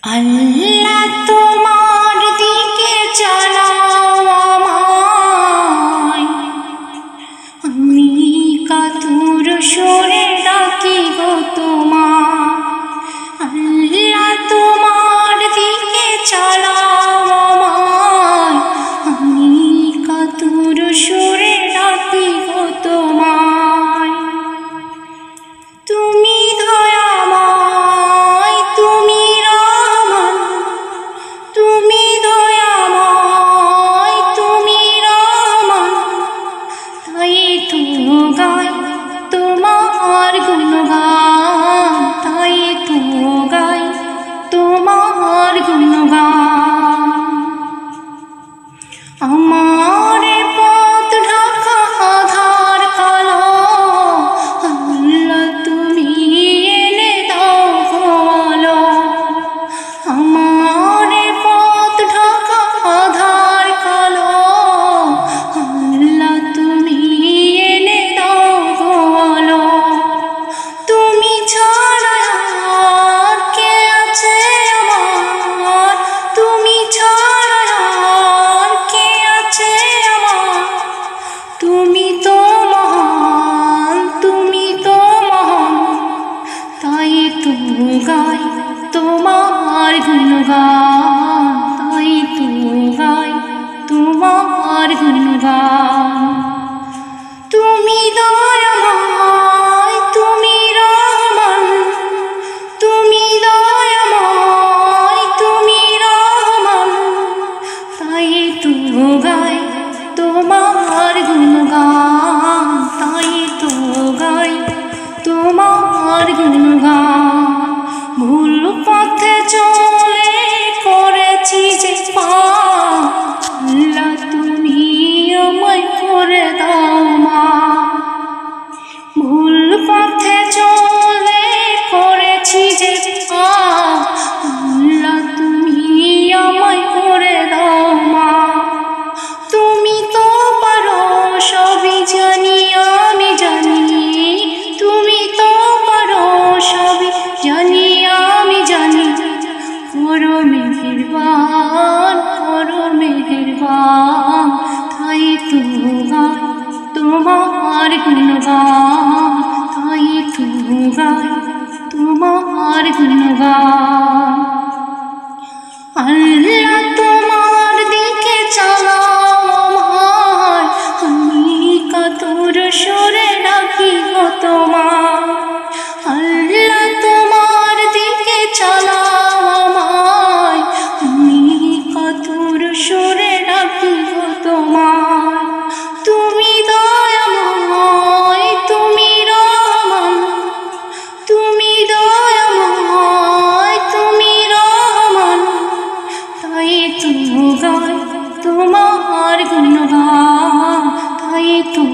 আল্লাহ তোমার দিকে চালাও আমায়, আমি কাতর সুরে ডাকি গো তোমায়। আল্লাহ তোমার দিকে চালাও আমায়, আমি কাতর সুরে ডাকি গো তোমায়। তুমি দয়াময়, তুমি রহমান, তুমি দয়াময়, তুমি রহমান, তাই তো গাই তোমার গুণগান, তাই তো গাই তোমার গুণগান। আমার পথ ঢাকা আধার কালো, আল্লাহ তুমি এনে দাও গো আলো। আমার পথ ঢাকা আধার কালো, আল্লাহ তুমি এনে দাও গো আলো। তুমি ছাড়া আর কে আছে আমার, তুমি ছাড়া আর কে আছে আমার। তুমি তো মহান, তুমি তো মহান, তাই তো গাই তোমার গুণগান, তাই তো গাই তোমার গুণগান। তুমি দয়াময়, তুমি রহমান, তুমি দয়াময়, তুমি রহমান, তাই তো গাই তোমার গুণগান, তাই তো গাই তোমার গুণগান। ভুল পথে চলে করেছি যে পাপ, আল্লাহ তুমি আমায় করে দাও মাফ। ভুল পথে চলে করেছি যে পাপ, আল্লাহ তুমি আমায় করে দাও মাফ। তুমি তো পারো সবই জানি আমি জানি, তুমি তো পারো সবই জানি আমি জানি। করো মেহেরবান, করো মেহেরবান, তাই তো গাই তোমার গুণগান, তাই তো গাই তোমার গুণগান। আল্লাহ তোমার দিকে চালাও আমায়, আমি কাতর সুরে ডাকি গো তোমায়। আল্লাহ তোমার দিকে চালাও আমায়, আমি কাতর সুরে ডাকি গো তোমায়। তুমি দয়াময়, তুমি রহমান, তুমি দয়াময়, তুমি রহমান, তাই তো গাই তোমার গুণগান, তাই তো